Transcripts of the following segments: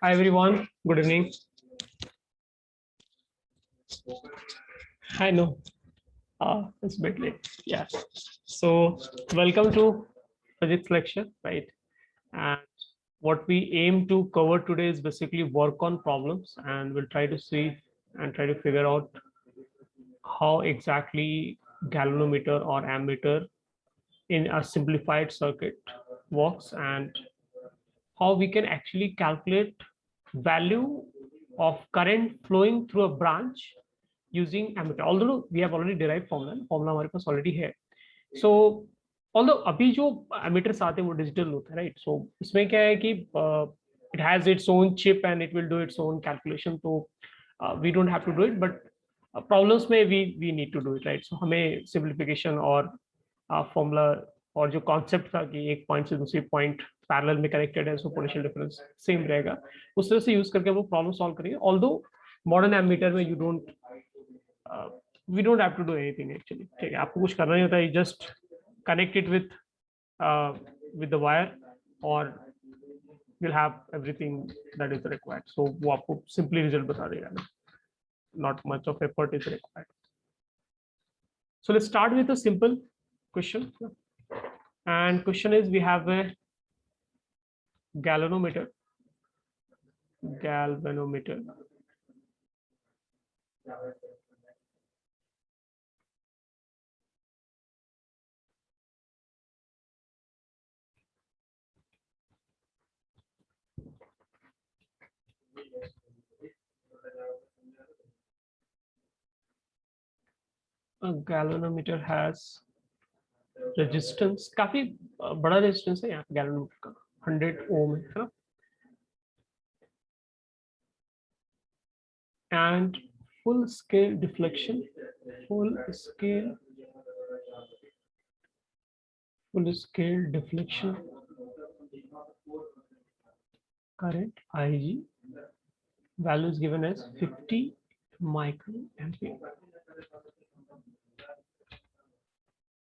Hi everyone, good evening. I know it's a bit late. Yeah. So welcome to physics lecture, right? And what we aim to cover today is basically work on problems, and we'll try to see and try to figure out how exactly galvanometer or ammeter in a simplified circuit works and how we can actually calculate value of current flowing through a branch using ammeter. Although we have already derived formula हमारे पास already है. So although अभी जो ammeters आते हैं वो digital होते हैं, right? So इसमें क्या है कि it has its own chip and it will do its own calculation. So we don't have to do it, but problems में we need to do it, right? So हमें simplification और formula और जो concept था कि एक point से दूसरी पॉइंट पैरेलल में कनेक्टेड है, सो पोटेंशियल डिफरेंस सेम रहेगा, उस तरह से यूज करके वो प्रॉब्लम सॉल्व करेंगे. ऑल्दो मॉडर्न एमीटर में we don't have to do anything actually. ठीक है, आपको कुछ करना नहीं होता है, just connect it with the wire और will have everything that is required. So वो आपको सिंपली रिजल्ट बता देगा. Not much of effort is required. So let's start with a simple question. And question is, we have a galvanometer. A galvanometer has resistance, काफी बड़ा resistance है यहाँ galvanometer का, 100 ओम है ना. And full scale deflection, full scale deflection current Ig, value is given as 50 microampere.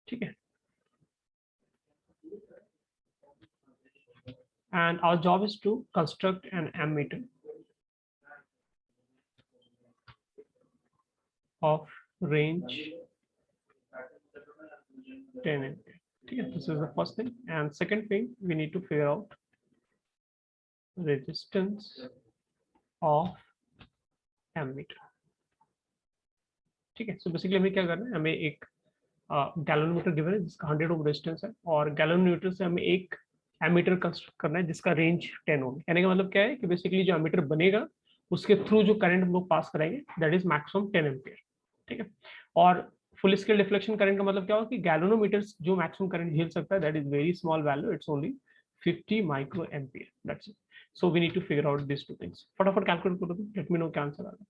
ठीक है. And our job is to construct an ammeter of range 10 ampere. Okay, this is the first thing. And second thing, we need to figure out resistance of ammeter. ठीक है. So basically हमें क्या करना है, हमें एक गैलोमीटर गिवन है जिसका 100 ओम रेजिस्टेंस है, और गैलोमीटर से हमें एक एमीटर कंस्ट्रक्ट करना है जिसका रेंज 10 ओम. कहने का मतलब क्या है कि बेसिकली जो एमीटर बनेगा उसके थ्रू जो करंट हम लोग पास कराएंगे दैट इज मैक्सिमम 10 एम्पियर. ठीक है. और फुल स्केल डिफ्लेक्शन करंट का मतलब क्या होगा कि गैलोमीटर जो मैक्सिमम करंट झेल सकता है that is very small value, it's only 50 micro ampere. That's it. So we need to figure out this two things. फटाफट कैलकुलेट करो, लेट मी नो क्या आंसर आ रहा है.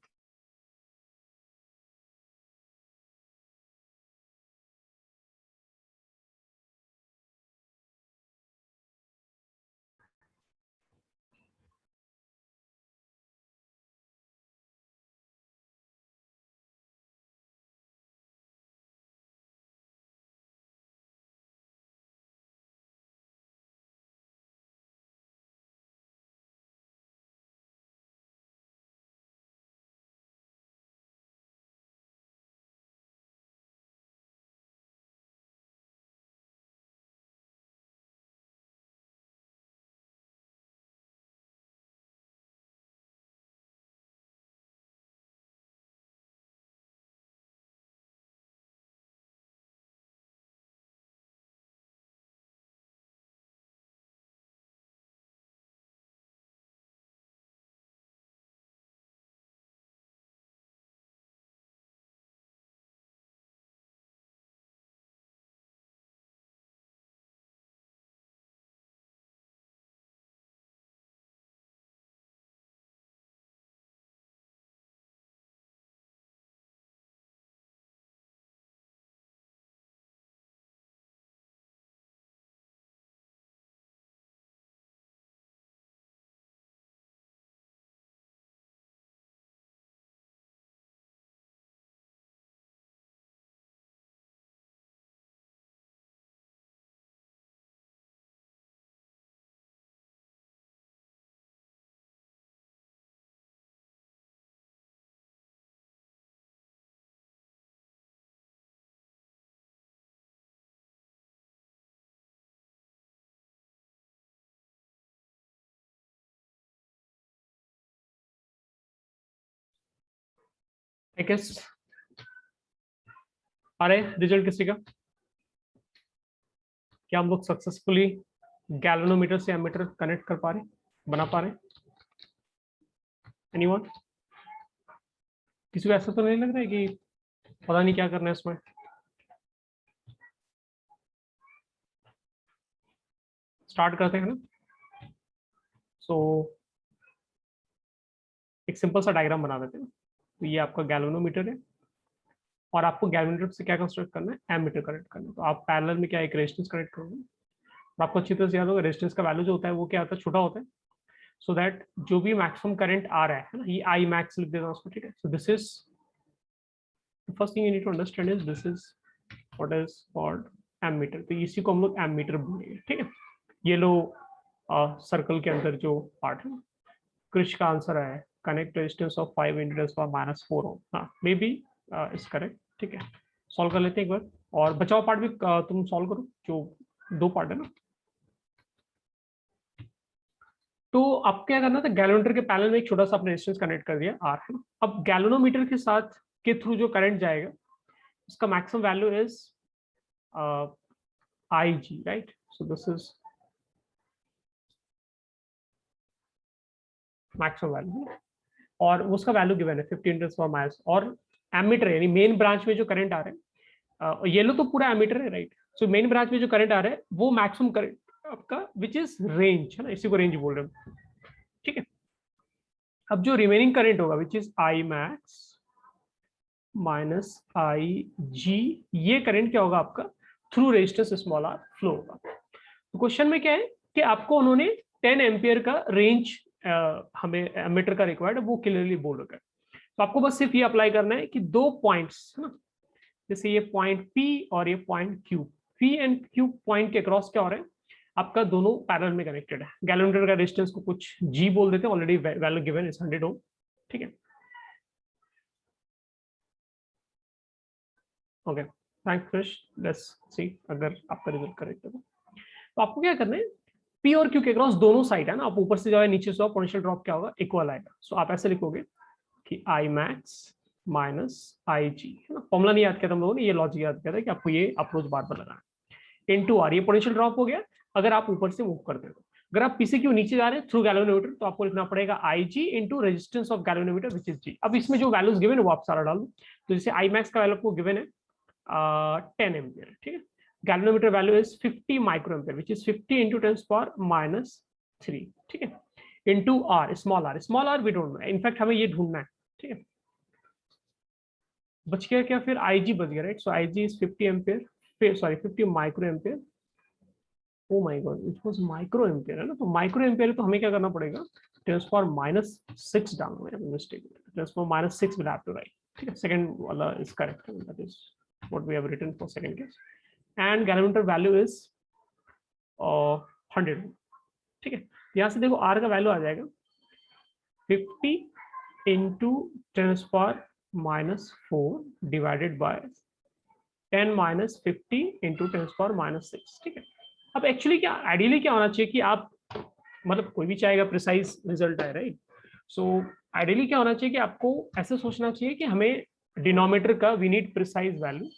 अरे रिजल्ट किसी का? क्या हम लोग सक्सेसफुली गैल्वेनोमीटर से एमीटर कनेक्ट कर पा रहे, बना पा रहे? एनीवन? किसी को ऐसा तो नहीं लग रहा है कि पता नहीं क्या करना है इसमें? स्टार्ट करते हैं ना। सो एक सिंपल सा डायग्राम बना देते हैं। तो ये आपका गैल्वेनोमीटर है और आपको गैल्वेनोमीटर से क्या कंस्ट्रक्ट करना है? एमीटर कनेक्ट करना है। तो आप पैरेलल में क्या एक रेजिस्टेंस कनेक्ट करोगे। और आपको अच्छी तरह से याद होगा रेजिस्टेंस का वैल्यू जो होता है वो क्या होता है? छोटा होता है। सो दैट जो भी मैक्सिमम करंट आ रहा है ना, ये आई मैक्स लिख देना उसको, ठीक है। So this is first thing you need to understand is this is what is called ammeter. तो इसी को हम लोग एमीटर बोलेंगे, ठीक है। ये लो सर्कल के अंदर जो पार्ट है, क्रिश का आंसर है कनेक्ट रेजिस्टेंस ऑफ 5 इंटू 10⁻⁴ ओम। हाँ मे बी इज करेक्ट, ठीक है। सॉल्व कर लेते हैं एक बार। और बचाओ पार्ट भी तुम सॉल्व करो, जो दो पार्ट है ना। तो अब क्या करना था, गैल्वेनोमीटर के पैरेलल में एक छोटा सा अपने रेजिस्टेंस कनेक्ट कर दिया आर है। अब गैल्वेनोमीटर के साथ के थ्रू जो करंट जाएगा उसका maximum value is I G, right. So this is maximum value और उसका वैल्यू गिवन है 15 और एमीटर यानी मेन ब्रांच में जो करंट आ रहा है, येलो तो पूरा एमीटर है, राइट। सो मेन ब्रांच में जो करंट आ रहा है वो मैक्सिमम करंट आपका विच इज रेंज है ना, इसी को रेंज बोल रहे हैं, ठीक है। अब जो रिमेनिंग करंट होगा which is I max minus I G, ये करंट क्या होगा आपका? Through resistance small R flow होगा। तो क्वेश्चन में क्या है कि आपको उन्होंने 10 एम्पियर का रेंज हमें एमीटर का रिक्वायर्ड है, वो क्लियरली बोल रखा है। तो आपको बस सिर्फ ये अप्लाई करना है कि दो पॉइंट्स है ना, जैसे ये पॉइंट P और ये point Q, P and Q point के क्रॉस क्या हो रहा है आपका? दोनों पैरेलल में कनेक्टेड है। गैल्वेनोमीटर का रेजिस्टेंस को कुछ G बोल देते हैं, already value given is 100 ohm, ठीक है। Okay, thanks Krish. Let's see अगर आपका रिजल्ट करेक्ट है तो आपको क्या करना है, P और Q के क्रॉस दोनों साइड है ना, आप ऊपर से जाओ नीचे से पोटेंशियल ड्रॉप क्या होगा? इक्वल आएगा। सो आप ऐसे लिखोगे कि आई मैक्स माइनस आई जी, है ना। फॉर्मुला नहीं याद किया तुम लोगों ने, ये लॉजिक याद किया था कि आपको ये अप्रोच बार बार लगाना है। इनटू आर, ये पोटेंशियल ड्रॉप हो गया अगर आप ऊपर से मूव करते हो। अगर आप पी से क्यू नीचे जा रहे हैं थ्रू गैल्वेनोमीटर तो आपको लिखना पड़ेगा I G into resistance of galvanometer which is G. अब इसमें जो वैल्यूज गिवन है वो आप सारा डाल दो। तो जैसे आई मैक्स का वैल्यू आपको गिवन है 10 एम्पियर, ठीक है। Galvanometer value is 50 micro ampere which is 50 into 10⁻³ ठीक है। Into R, small R we don't know, in fact हमें ये ढूंढना है, ठीक है। बच गया क्या फिर? आई जी बच गया, right. So I G is 50 ampere, sorry 50 micro ampere. Oh my God, it was micro ampere है ना। तो माइक्रो एम्पियर तो हमें क्या करना पड़ेगा? 10⁻⁶ डालना है, mistake 10⁻⁶ will have to write, ठीक है। सेकंड वाला is correct, that is what we have written for second case. And galvanometer value is 100, ठीक है। यहाँ से देखो आर का वैल्यू आ जाएगा 50 इंटू 10⁻⁴ डिवाइडेड बाय 10⁻50 इंटू 10⁻⁶, ठीक है। अब एक्चुअली क्या आइडियली क्या होना चाहिए कि आप, मतलब कोई भी चाहेगा प्रिसाइज रिजल्ट आए, राइट। सो आइडियली क्या होना चाहिए कि आपको ऐसे सोचना चाहिए कि हमें डिनोमिनेटर का we need precise value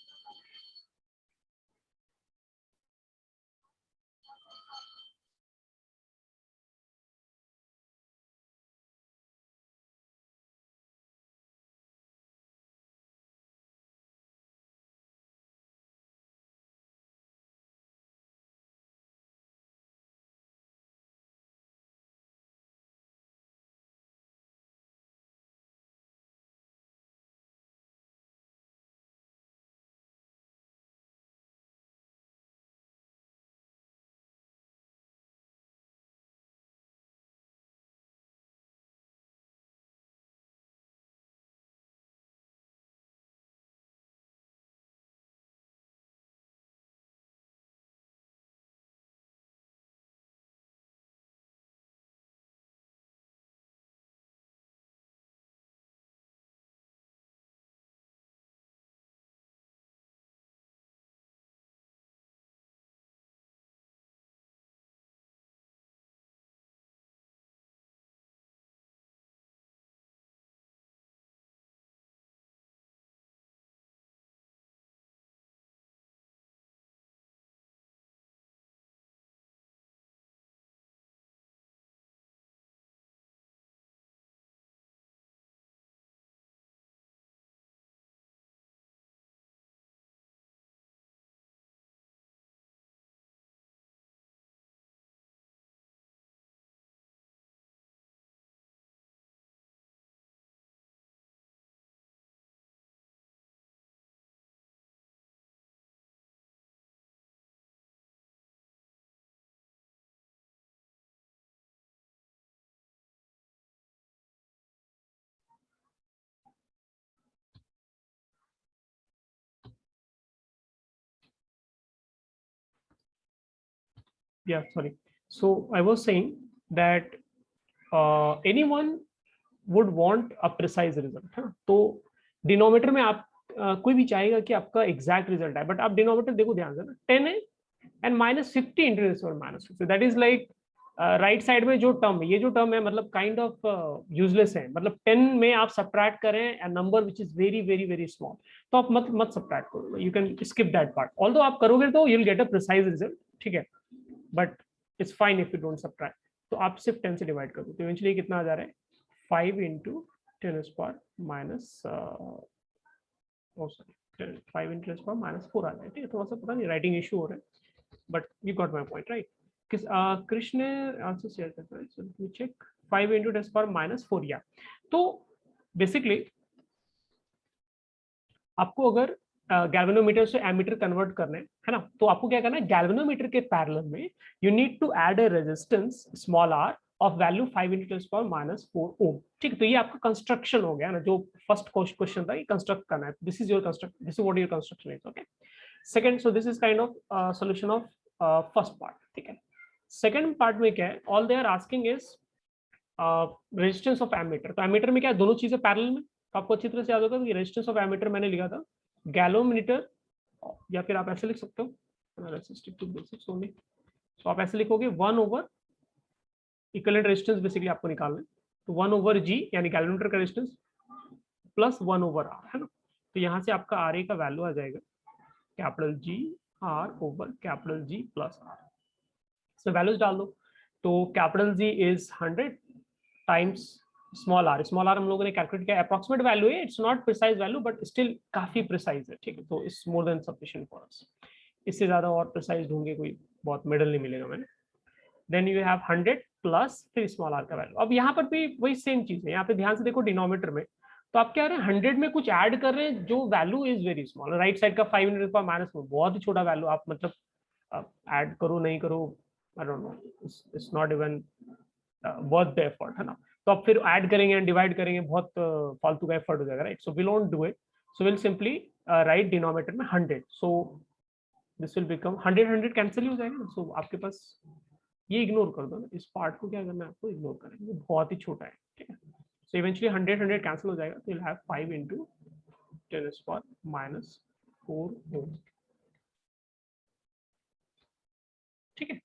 yeah, sorry. So I was saying that anyone would want a precise result, है ना? तो डिनोमीटर में आप कोई भी चाहेगा कि आपका एग्जैक्ट रिजल्ट है, बट आप डिनोमीटर देखो ध्यान से ना, 10 है and -50 into the power -50, that is like right side में जो टर्म है, ये जो टर्म है मतलब काइंड ऑफ यूजलेस है, मतलब 10 में आप सब्ट्रैक्ट करें a number which is very very very small, तो आप मत मत सब्ट्रैक्ट करो, you can skip that part, although आप करोगे तो you will get a precise result, ठीक है, but it's fine if you don't subtract. तो आप सिर्फ 10 से डिवाइड कर दो, तो इवेंचुअली कितना आ जा रहा है, 5 इंटू 10 माइनस 5 इंटू 10 माइनस 4 आ जाए, ठीक है, थोड़ा सा पता नहीं राइटिंग इशू हो रहा है, but you got my point right. किस कृष्ण आंसर शेयर करता है, so let me check, 5 into 10 minus 4, या तो बेसिकली आपको अगर गैल्वेनोमीटर से एमीटर कन्वर्ट करना है ना, तो आपको क्या करना है, गैल्वेनोमीटर के पैरेलल में you need to add a resistance small R of value 5 into 10 minus 4 ohm, ठीक है। तो ये आपका कंस्ट्रक्शन हो गया ना, जो फर्स्ट क्वेश्चन था, ये कंस्ट्रक्ट करना है, this is your construct, this is what your construction is, okay. Second, so this is kind of solution of first part, ठीक है। सेकंड पार्ट में क्या है, all they are asking is resistance of ammeter, तो ammeter में क्या है, दोनों चीजें पैरेलल में, तो आपको अच्छी तरह से याद होगा कि रेजिस्टेंस ऑफ एमीटर मैंने लिखा था गैलोमीटर, या फिर आप ऐसे लिख सकते हो रेसिस्टिव टू बेसिक्स ओनली, तो आप ऐसे लिखोगे 1/, इक्विवेलेंट रेजिस्टेंस बेसिकली आपको निकालना है, तो 1/G यानी गैलोमीटर का रेजिस्टेंस प्लस 1/R, है ना। तो यहाँ से आपका आर ए का वैल्यू आ जाएगा capital G R over capital G plus R, इसमें वैल्यूज डाल दो, तो capital G is 100 times small R हम लोगों ने कैलकुलेट किया, अप्रॉक्सीमेट वैल्यू है, it's not precise value but still काफी प्रिसाइज है, ठीक है, तो it's more than sufficient for us, इससे ज्यादा और प्रिसाइज ढूंढे कोई बहुत मिडल नहीं मिलेगा मैंने। देन यू हैव 100 प्लस फिर स्मॉल आर का वैल्यू, अब यहाँ पर भी वही सेम चीज है, यहाँ पे ध्यान से देखो डिनोमीटर में, तो आप क्या कर रहे हैं, 100 में कुछ ऐड कर रहे हैं जो value is very small, right side का 5 इंटू माइनस बहुत ही छोटा वैल्यू, आप मतलब ऐड करो नहीं करो, I don't know, it's not even worth the effort, है ना। तो आप फिर ऐड करेंगे एंड डिवाइड करेंगे, बहुत फालतू का एफर्ट हो जाएगा, right, so will not do it, so will simply write denominator में 100, so this will become 100 cancel हो जाएगा, सो आपके पास ये इग्नोर कर दो ना, इस पार्ट को क्या करना है आपको, इग्नोर करेंगे, बहुत ही छोटा है, ठीक है। सो इवेंचुअली 100 कैंसिल हो जाएगा, तो यू हैव 5 इंटू 10⁻⁴ ओम, ठीक है।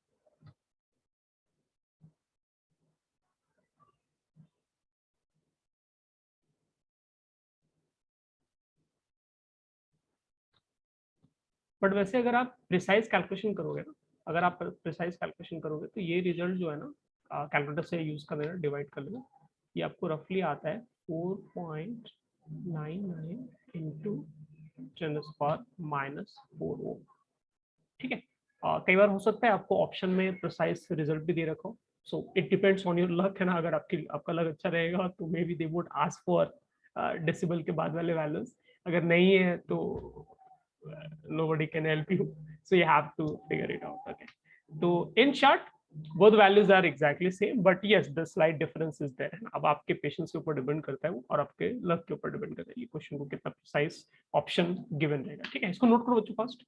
बट वैसे अगर आप प्रिसाइज कैलकुलेशन करोगे ना, अगर आप प्रिसाइज कैलकुलेशन करोगे तो ये रिजल्ट जो है ना, कैलकुलेटर से यूज कर लेना, डिवाइड कर लेना, ये आपको रफली आता है 4.99 इंटू 10⁻⁴ ओम, ठीक है। कई बार हो सकता है आपको ऑप्शन में प्रिसाइज रिजल्ट भी दे रखो, so it depends on your luck, है ना, अगर आपका लक अच्छा रहेगा तो may be they would ask for decibel के बाद वाले वैल्यूज, अगर नहीं है तो nobody can help you, so you have to figure it out, okay। so in short both values are exactly same, but yes the slight difference is there, अब आपके patience के ऊपर डिपेंड करता है वो, और आपके लक के ऊपर डिपेंड करता है ये क्वेश्चन को कितना प्रिसाइज ऑप्शन गिवन रहेगा, ठीक है, इसको नोट करो बच्चों फर्स्ट।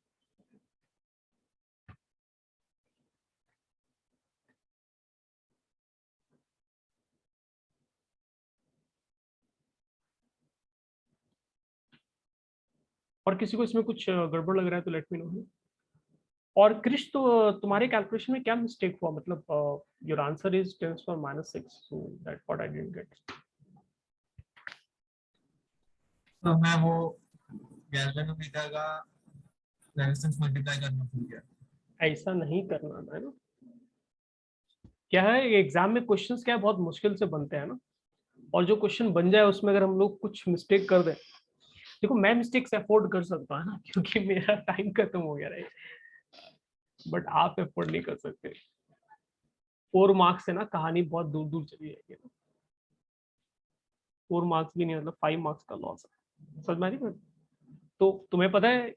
और किसी को इसमें कुछ गड़बड़ लग रहा है तो लेट मी नो। और क्रिश, तो तुम्हारे कैलकुलेशन में क्या मिस्टेक हुआ, मतलब your answer is 10⁻⁻⁶, so that what I didn't get. तो मैं वो गैल्वेनोमीटर का रेजिस्टेंस मल्टीप्लाई करना भूल गया। ऐसा नहीं करना है ना, क्या है एग्जाम में क्वेश्चंस क्या है, बहुत मुश्किल से बनते हैं ना, और जो क्वेश्चन बन जाए उसमें अगर हम लोग कुछ मिस्टेक कर दें, देखो मैं मिस्टेक्स अफोर्ड कर सकता हूँ ना, क्योंकि मेरा टाइम खत्म हो गया है, बट आप अफोर्ड नहीं कर सकते, 4 मार्क्स से ना कहानी बहुत दूर दूर चली जाएगी ना, 4 मार्क्स भी नहीं, मतलब 5 मार्क्स का लॉस है, समझ में आ रही है? तो तुम्हें पता है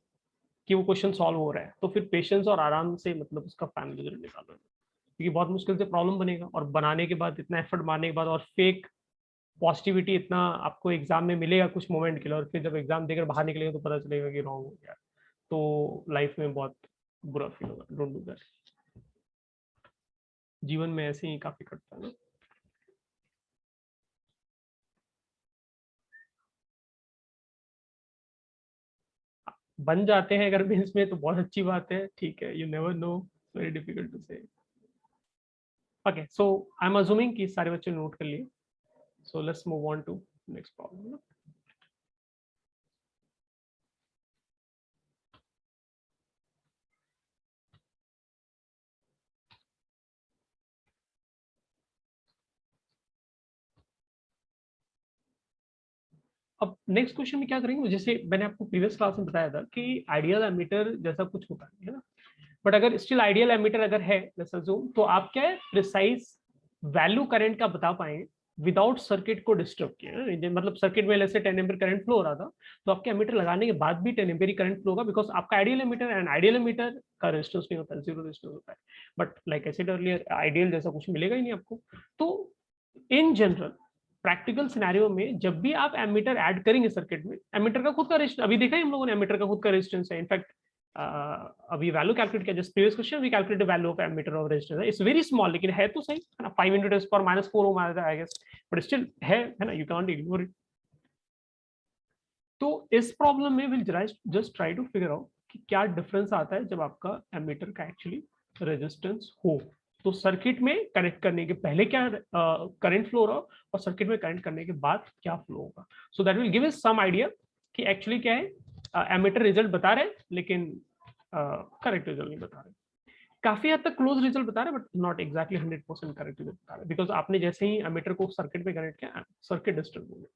कि वो क्वेश्चन सॉल्व हो रहा है, तो फिर पेशेंस और आराम से मतलब उसका फाइनल रिजल्ट निकालो, क्योंकि बहुत मुश्किल से प्रॉब्लम बनेगा, और बनाने के बाद इतना एफर्ट मारने के बाद और फेक पॉजिटिविटी इतना आपको एग्जाम में मिलेगा कुछ मोमेंट के लिए, और फिर जब एग्जाम देकर बाहर निकलेगा तो पता चलेगा कि रॉन्ग हो गया, तो लाइफ में बहुत बुरा फील होगा, डोंट डू दैट। जीवन में ऐसे ही काफी कटता है ना। बन जाते हैं अगर मेंस में तो बहुत अच्छी बात है, ठीक है, you never know, very difficult to say. Okay, so I am assuming कि सारे बच्चे नोट कर लिए, so let's move on to next problem. अब नेक्स्ट क्वेश्चन में क्या करेंगे, जैसे मैंने आपको प्रीवियस क्लास में बताया था कि आइडियल एमीटर जैसा कुछ होता है ना, बट अगर स्टिल आइडियल एमीटर अगर है लेट्स अज्यूम, तो आप क्या है प्रिसाइज वैल्यू करंट का बता पाएंगे विदाउट सर्किट को डिस्टर्ब किए। मतलब सर्किट में जैसे 10 एम्पीयर करंट फ्लो हो रहा था, तो आपके एमीटर लगाने के बाद भी 10 एम्पीयर करंट फ्लो होगा, बिकॉज आपका ideal ammeter and ideal ammeter का रेजिस्टेंस नहीं होता है, जीरो रेजिस्टेंस होता है। But like I said earlier, ideal जैसा कुछ मिलेगा ही नहीं आपको। तो इन जनरल प्रैक्टिकल सिनेरियो में जब भी आप एमीटर ऐड करेंगे सर्किट में, एमीटर का खुद का रेजिस्टेंस अभी देखा है हम लोगों ने, एमीटर का खुद का रेजिस्टेंस है। इनफैक्ट अभी वैल्यू कैलकुलेट किया, just previous question we calculate value of ammeter of resistance, it's very small, लेकिन है तो सही है ना, 5 × 10⁻⁴ ओम आता है आई गेस, बट स्टिल है ना, यू कांट इग्नोर इट। तो इस प्रॉब्लम में will just try to figure out कि क्या डिफरेंस आता है जब आपका एमीटर का एक्चुअली रेजिस्टेंस हो। तो सर्किट में कनेक्ट करने के पहले क्या करंट फ्लो रहा और सर्किट में कनेक्ट करने के बाद क्या फ्लो होगा, so that will give us some idea कि एक्चुअली क्या है एमीटर रिजल्ट बता रहे लेकिन करेक्ट रिजल्ट नहीं बता रहे, काफी हद तक क्लोज रिजल्ट बता रहे but not exactly 100% correct result बता रहे, बिकॉज आपने जैसे ही एमीटर को सर्किट में कनेक्ट किया सर्किट डिस्टर्ब हो गया।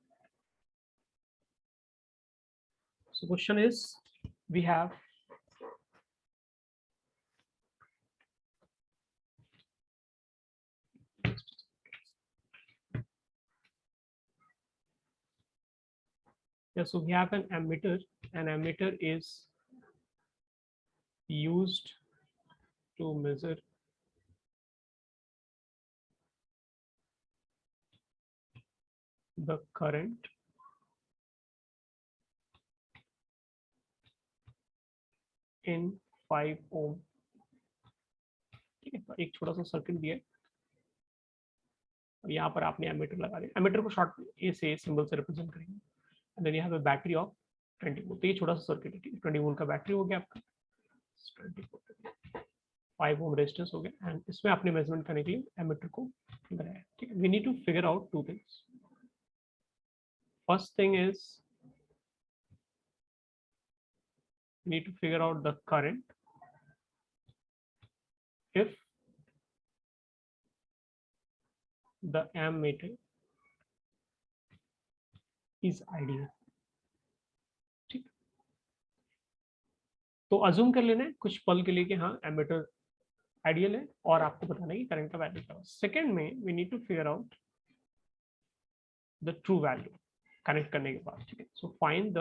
So question is, we have so we have an emitter. An emitter is used to measure the current in 5 ohm। ठीक है, तो एक छोटा सा सर्किट दिया है, अब यहाँ पर आपने एमीटर लगा दिया, एमीटर को शॉर्ट ए से सिंबल से रिप्रेजेंट करेंगे, एंड देन यहाँ पे बैटरी ऑफ 20 वोल्ट, तो ये छोटा सा सर्किट है, 20 वोल्ट का बैटरी हो गया आपका, 5 ओम रेजिस्टेंस हो गया, एंड इसमें आपने मेजरमेंट करने के लिए एमीटर को लगाया। ठीक है, we need to figure out two things. First thing is need to figure out the current if the ammeter is ideal। ठीक, तो अज्यूम कर लेना है कुछ पल के लिए कि हाँ एमीटर आइडियल है और आपको बताना है कि करंट का वैल्यू क्या है। सेकंड में we need to figure out the true value connect करने के बाद। ठीक है, so find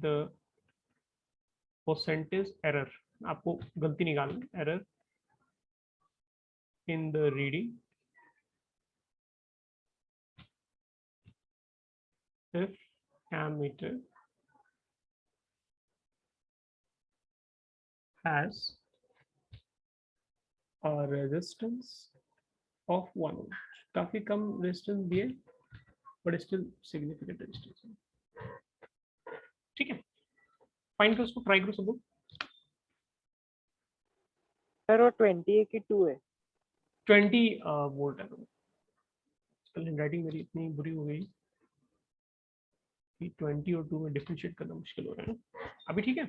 the percentage error, आपको गलती निकालना, error in the reading if ammeter has a resistance of 1 ohm। काफी कम रेजिस्टेंस दिए बट स्टिल सिग्निफिकेंट रेजिस्टेंस। ठीक है, फाइंड करो उसको, ट्राई करो सब लोग। सर वो 20 है कि 2 है? 20 वोल्ट है। कल हैंडराइटिंग मेरी इतनी बुरी हो गई कि 20 और 2 में डिफरेंशिएट करना मुश्किल हो रहा है ना। अभी ठीक है,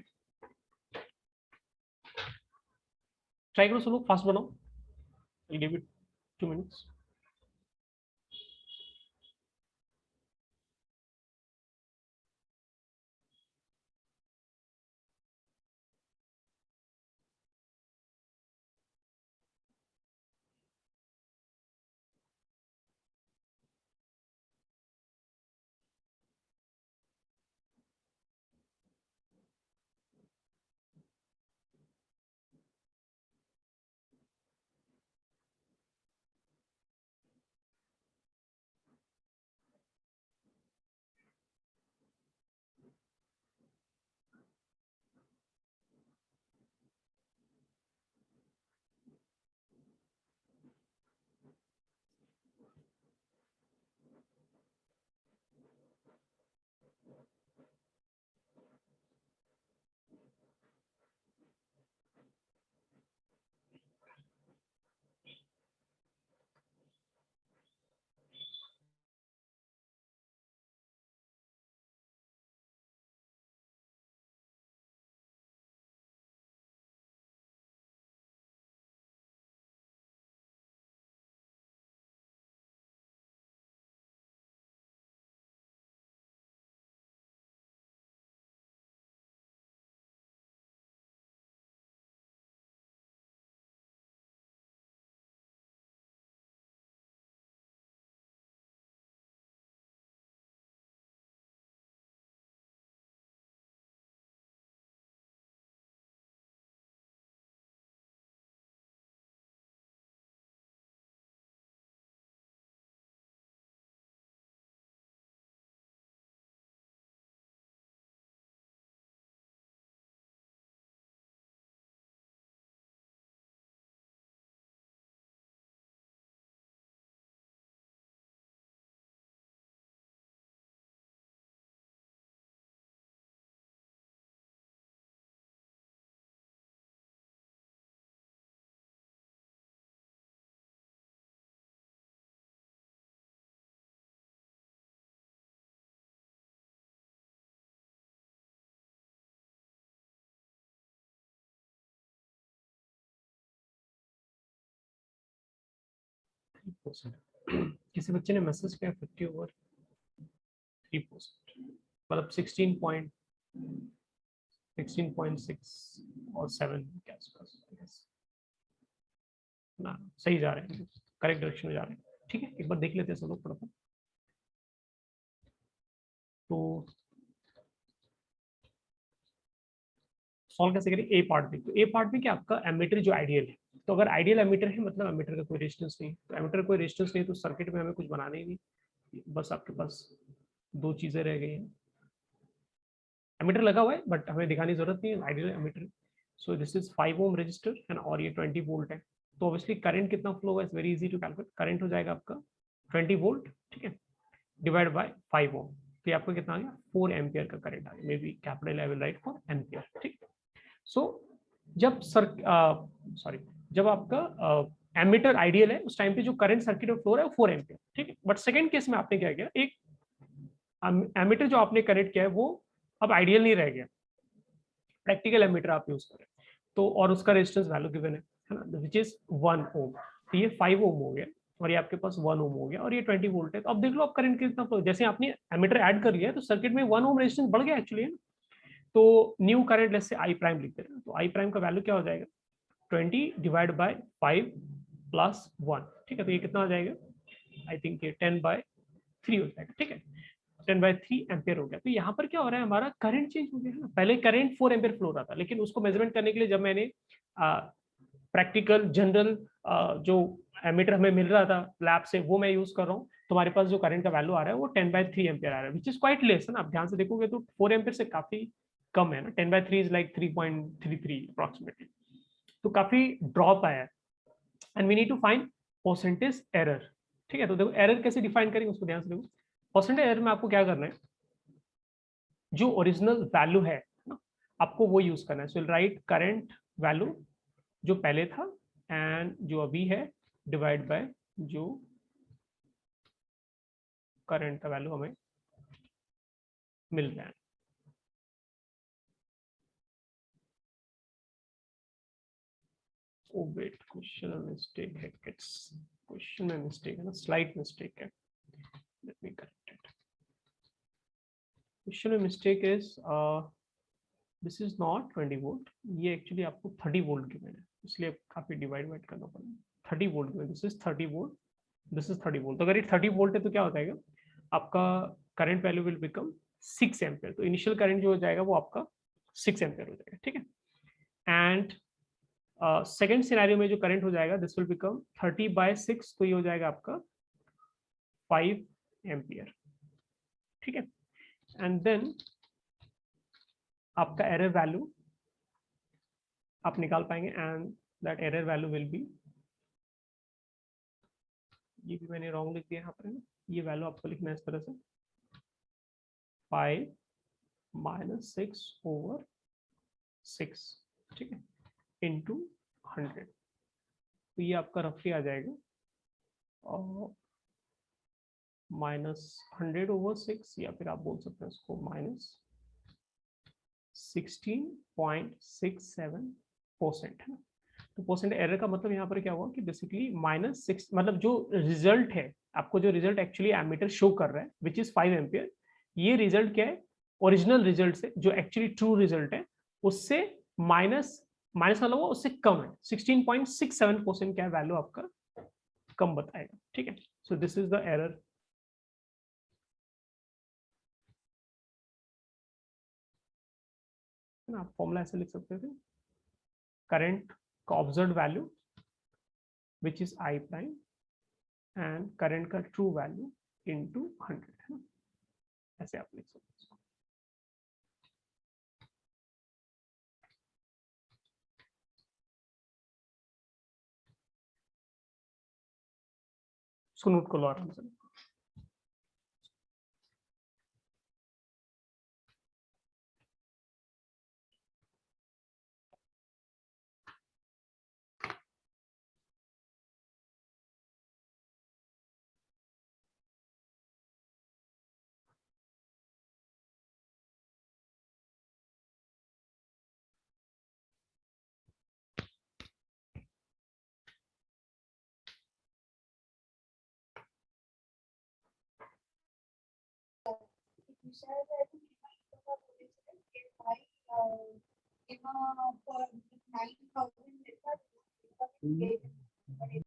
ट्राई करो सब लोग, फास्ट बनाओ, गिव इट 2 मिनट्स। 3%। किसी बच्चे ने मैसेज किया 50/3%, मतलब 16.6 और 7 के आसपास ना, सही जा रहे हैं, करेक्ट डायरेक्शन में जा रहे हैं। ठीक है, एक बार देख लेते हैं सब लोग फटाफट। तो सॉल्व कैसे करें, ए पार्ट में। तो ए पार्ट में क्या, आपका एमीटर जो आइडियल है, तो अगर आइडियल एमीटर है मतलब एमीटर का कोई रेजिस्टेंस नहीं, तो एमीटर कोई रेजिस्टेंस नहीं तो सर्किट में हमें कुछ बनाना ही नहीं, बस आपके पास दो चीजें रह गई हैं। एमीटर लगा हुआ है बट हमें दिखाने की जरूरत नहीं है, ideal ammeter. So this is 5 ohm resistor है ना, और ये 20 वोल्ट है। तो ऑब्वियसली करंट कितना फ्लो होगा, is very easy to calculate. Current हो जाएगा आपका 20 वोल्ट, ठीक है, डिवाइड बाय 5 ओम, तो आपको कितना आ गया, 4 एम्पियर का करंट आ गया। May be capital I will write for ampere, ठीक। सो जब सॉरी जब आपका एमीटर आइडियल है उस टाइम पे जो करंट सर्किट में फ्लो है वो 4 एम्पियर, ठीक है। बट सेकंड केस में आपने क्या किया, एक एमीटर जो आपने कनेक्ट किया है वो अब आइडियल नहीं रह गया, प्रैक्टिकल एमीटर आप यूज करें तो, और उसका रेजिस्टेंस वैल्यू गिवन है ना, विच इज 1 ओम। तो ये 5 ओम हो गया और ये आपके पास 1 ओम हो गया और ये 20 वोल्ट है। तो अब देख लो आप करंट कितना फ्लो, जैसे आपने एमीटर ऐड कर लिया है तो सर्किट में 1 ओम रेजिस्टेंस बढ़ गया एक्चुअली, है ना। तो new current let's say I prime लिखते हैं, तो आई प्राइम का वैल्यू क्या हो जाएगा, 20 डिवाइड बाय 5 प्लस 1, ठीक है। तो ये कितना हो जाएगा, आई थिंक ये 10/3 हो जाएगा, ठीक है। 10/3 एम्पियर हो गया। तो यहाँ पर क्या हो रहा है, हमारा करंट चेंज हो गया है ना। पहले करंट 4 एम्पियर फ्लो रहा था, लेकिन उसको मेजरमेंट करने के लिए जब मैंने प्रैक्टिकल जनरल जो एमीटर हमें मिल रहा था लैब से वो मैं यूज कर रहा हूँ, तो हमारे पास जो करंट का वैल्यू आ रहा है वो 10/3 एम्पियर आ रहा है, विच इज क्वाइट लेस है ना। आप ध्यान से देखोगे तो 4 एम्पियर से काफी कम है ना, 10/3 इज लाइक 3.33 अप्रोक्सीमेटली। तो काफी ड्रॉप आया है। And we need to find percentage error, ठीक है। तो देखो एरर कैसे डिफाइन करेंगे उसको ध्यान से देखो। परसेंटेज एरर में आपको क्या करना है, जो ओरिजिनल वैल्यू है ना, आपको वो यूज करना है। सो राइट करंट वैल्यू जो पहले था एंड जो अभी है डिवाइड बाय जो करंट का वैल्यू हमें मिल रहा है। ओ वेट, क्वेश्चन में मिस्टेक है, किट्स क्वेश्चन में मिस्टेक है ना, स्लाइड मिस्टेक है, let me correct it. Question में mistake is this is not 20 volt, ये एक्चुअली आपको 30 वोल्ट गिवन है, इसलिए काफी डिवाइड करना पड़ेगा। 30 volt given, this is 30 volt, this is 30 volt. तो अगर ये 30 वोल्ट है तो क्या हो जाएगा, आपका current value will become 6 ampere. तो इनिशियल करंट जो हो जाएगा वो आपका 6 एम्पियर हो जाएगा, ठीक है। एंड सेकेंड सिनेरियो में जो करंट हो जाएगा दिस विल बिकम 30/6, तो ये हो जाएगा आपका 5 एम्पियर, ठीक है। एंड देन आपका एरर वैल्यू आप निकाल पाएंगे and that error value will be, ये भी मैंने रॉन्ग लिख दिया यहाँ पर है ना, ये वैल्यू आपको लिखना है इस तरह से 5 - 6/6, ठीक है, इंटू 100। तो ये आपका रफली आ जाएगा और -100/6, या फिर आप बोल सकते हैं इसको -16.67% है ना। तो परसेंट एरर का मतलब यहाँ पर क्या हुआ कि बेसिकली -6, मतलब जो रिजल्ट है, आपको जो रिजल्ट एक्चुअली एमीटर शो कर रहा है विच इज 5 एम्पियर, ये रिजल्ट क्या है, ओरिजिनल रिजल्ट से जो एक्चुअली ट्रू रिजल्ट है उससे माइनस माइनस मतलब वो उससे कम है, 16.67% क्या वैल्यू आपका कम बताएगा, ठीक है। So this is the error. आप फॉर्मूला ऐसे लिख सकते थे, करंट का observed value which is I prime and current का ट्रू वैल्यू इनटू 100, है ना, ऐसे आप लिख सकते हैं। सो नोट को लो आराम से। for 9,000